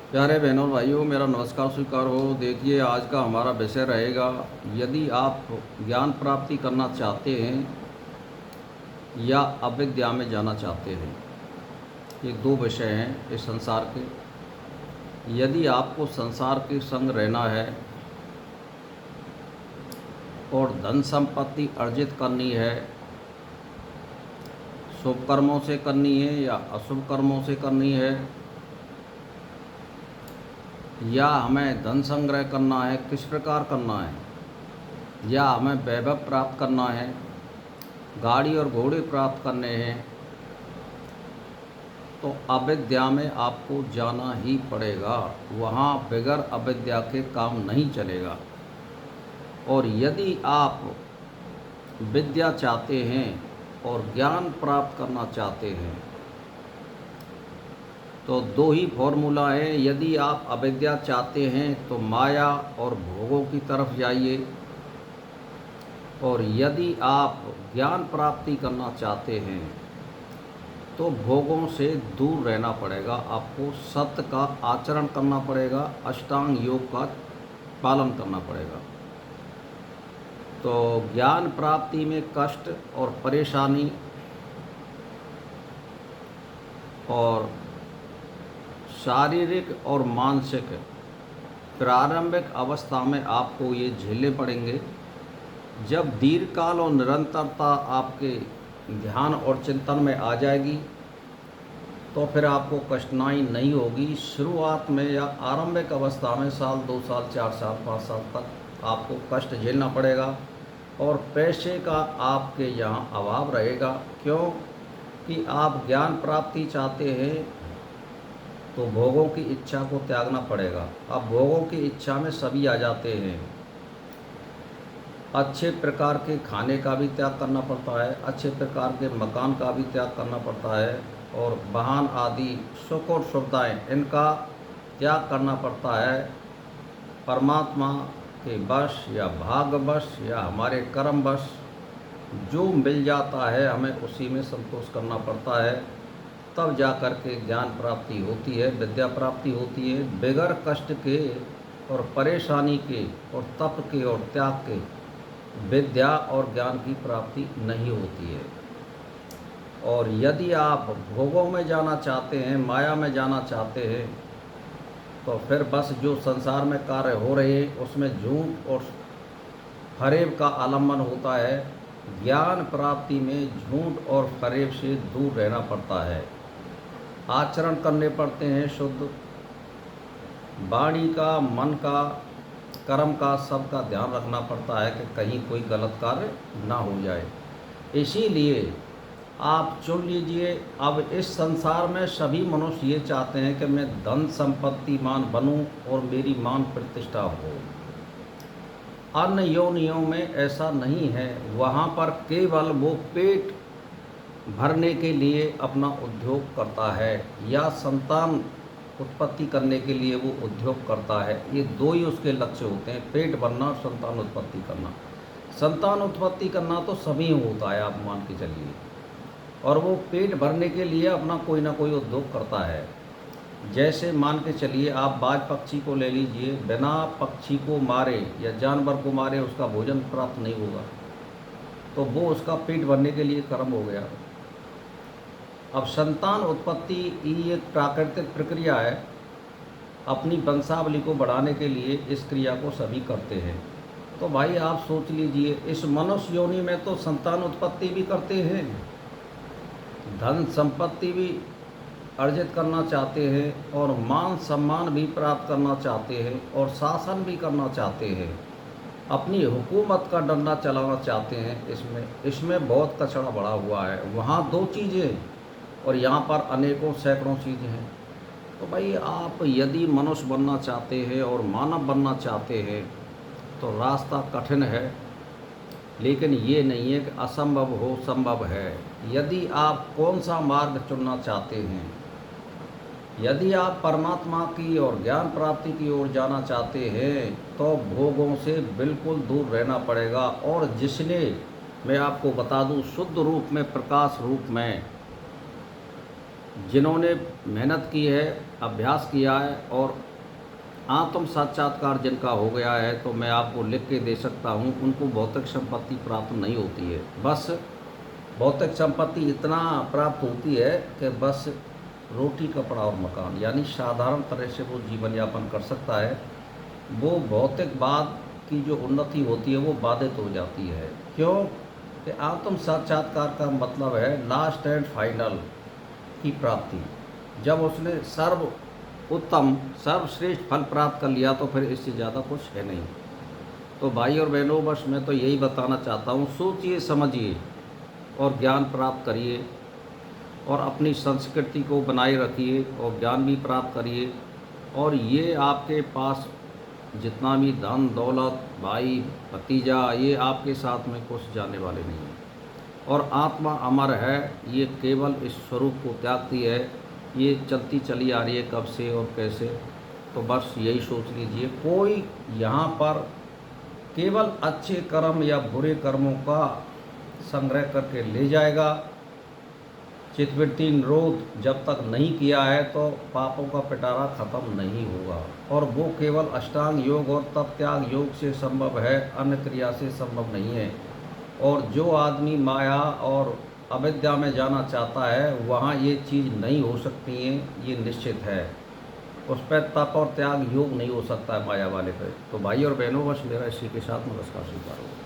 प्यारे बहनों और भाइयों, मेरा नमस्कार स्वीकार हो। देखिए, आज का हमारा विषय रहेगा, यदि आप ज्ञान प्राप्ति करना चाहते हैं या अविद्या में जाना चाहते हैं। ये दो विषय हैं इस संसार के। यदि आपको संसार के संग रहना है और धन संपत्ति अर्जित करनी है, शुभ कर्मों से करनी है या अशुभ कर्मों से करनी है, या हमें धन संग्रह करना है, किस प्रकार करना है, या हमें वैभव प्राप्त करना है, गाड़ी और घोड़े प्राप्त करने हैं, तो अविद्या में आपको जाना ही पड़ेगा। वहाँ बगैर अविद्या के काम नहीं चलेगा। और यदि आप विद्या चाहते हैं और ज्ञान प्राप्त करना चाहते हैं तो दो ही फॉर्मूला है। यदि आप अविद्या चाहते हैं तो माया और भोगों की तरफ जाइए, और यदि आप ज्ञान प्राप्ति करना चाहते हैं तो भोगों से दूर रहना पड़ेगा। आपको सत्य का आचरण करना पड़ेगा, अष्टांग योग का पालन करना पड़ेगा। तो ज्ञान प्राप्ति में कष्ट और परेशानी और शारीरिक और मानसिक प्रारंभिक अवस्था में आपको ये झेलने पड़ेंगे। जब दीर्घकाल और निरंतरता आपके ध्यान और चिंतन में आ जाएगी तो फिर आपको कठिनाई नहीं होगी। शुरुआत में या आरंभिक अवस्था में साल, 2 साल, 4 साल, 5 साल तक आपको कष्ट झेलना पड़ेगा और पैसे का आपके यहाँ अभाव रहेगा। क्यों कि आप ज्ञान प्राप्ति चाहते हैं तो भोगों की इच्छा को त्यागना पड़ेगा। अब भोगों की इच्छा में सभी आ जाते हैं। अच्छे प्रकार के खाने का भी त्याग करना पड़ता है, अच्छे प्रकार के मकान का भी त्याग करना पड़ता है, और वाहन आदि सुख और सुविधाएँ इनका त्याग करना पड़ता है। परमात्मा के वश या भाग्यवश या हमारे कर्मवश जो मिल जाता है हमें उसी में संतोष करना पड़ता है। तब जा कर के ज्ञान प्राप्ति होती है, विद्या प्राप्ति होती है। बगैर कष्ट के और परेशानी के और तप के और त्याग के विद्या और ज्ञान की प्राप्ति नहीं होती है। और यदि आप भोगों में जाना चाहते हैं, माया में जाना चाहते हैं, तो फिर बस जो संसार में कार्य हो रहे हैं उसमें झूठ और फरेब का आलम्बन होता है। ज्ञान प्राप्ति में झूठ और फरेब से दूर रहना पड़ता है। आचरण करने पड़ते हैं शुद्ध, वाणी का, मन का, कर्म का, सबका ध्यान रखना पड़ता है कि कहीं कोई गलत कार्य ना हो जाए। इसीलिए आप चुन लीजिए। अब इस संसार में सभी मनुष्य ये चाहते हैं कि मैं धन संपत्तिमान बनूं और मेरी मान प्रतिष्ठा हो। अन्य योनियों में ऐसा नहीं है। वहाँ पर केवल वो पेट भरने के लिए अपना उद्योग करता है या संतान उत्पत्ति करने के लिए वो उद्योग करता है। ये दो ही उसके लक्ष्य होते हैं, पेट भरना और संतान उत्पत्ति करना। संतान उत्पत्ति करना तो सभी होता है, आप मान के चलिए, और वो पेट भरने के लिए अपना कोई ना कोई उद्योग करता है। जैसे मान के चलिए, आप बाज पक्षी को ले लीजिए, बिना पक्षी को मारे या जानवर को मारे उसका भोजन प्राप्त नहीं होगा, तो वो उसका पेट भरने के लिए कर्म हो गया। अब संतान उत्पत्ति ये एक प्राकृतिक प्रक्रिया है। अपनी वंशावली को बढ़ाने के लिए इस क्रिया को सभी करते हैं। तो भाई आप सोच लीजिए, इस मनुष्य योनि में तो संतान उत्पत्ति भी करते हैं, धन संपत्ति भी अर्जित करना चाहते हैं, और मान सम्मान भी प्राप्त करना चाहते हैं, और शासन भी करना चाहते हैं, अपनी हुकूमत का डंडा चलाना चाहते हैं। इसमें बहुत कचरा बढ़ा हुआ है। वहाँ दो चीज़ें और यहाँ पर अनेकों सैकड़ों चीज़ें हैं। तो भाई आप यदि मनुष्य बनना चाहते हैं और मानव बनना चाहते हैं तो रास्ता कठिन है, लेकिन ये नहीं है कि असंभव हो, संभव है। यदि आप कौन सा मार्ग चुनना चाहते हैं, यदि आप परमात्मा की और ज्ञान प्राप्ति की ओर जाना चाहते हैं तो भोगों से बिल्कुल दूर रहना पड़ेगा। और जिसने, मैं आपको बता दूं, शुद्ध रूप में, प्रकाश रूप में जिन्होंने मेहनत की है, अभ्यास किया है और आत्म साक्षात्कार जिनका हो गया है, तो मैं आपको लिख के दे सकता हूँ, उनको भौतिक संपत्ति प्राप्त नहीं होती है। बस भौतिक संपत्ति इतना प्राप्त होती है कि बस रोटी, कपड़ा और मकान, यानी साधारण तरह से वो जीवन यापन कर सकता है। वो भौतिकवाद की जो उन्नति होती है वो बाधित हो जाती है। क्यों? कि आत्म साक्षात्कार का मतलब है लास्ट एंड फाइनल की प्राप्ति। जब उसने उत्तम सर्वश्रेष्ठ फल प्राप्त कर लिया तो फिर इससे ज़्यादा कुछ है नहीं। तो भाई और बहनों, बस मैं तो यही बताना चाहता हूँ, सोचिए समझिए और ज्ञान प्राप्त करिए और अपनी संस्कृति को बनाए रखिए और ज्ञान भी प्राप्त करिए। और ये आपके पास जितना भी धन दौलत, भाई भतीजा, ये आपके साथ में कुछ जाने वाले नहीं हैं। और आत्मा अमर है, ये केवल इस स्वरूप को त्यागती है। ये चलती चली आ रही है कब से और कैसे, तो बस यही सोच लीजिए। कोई यहाँ पर केवल अच्छे कर्म या बुरे कर्मों का संग्रह करके ले जाएगा। चित्तवृत्ति निरोध जब तक नहीं किया है तो पापों का पिटारा खत्म नहीं होगा। और वो केवल अष्टांग योग और तप त्याग योग से संभव है, अन्य क्रिया से संभव नहीं है। और जो आदमी माया और अविद्या में जाना चाहता है, वहाँ ये चीज़ नहीं हो सकती है, ये निश्चित है। उस पर तप और त्याग योग नहीं हो सकता है माया वाले पे। तो भाई और बहनों, बस मेरा इसी के साथ नमस्कार स्वीकार हो।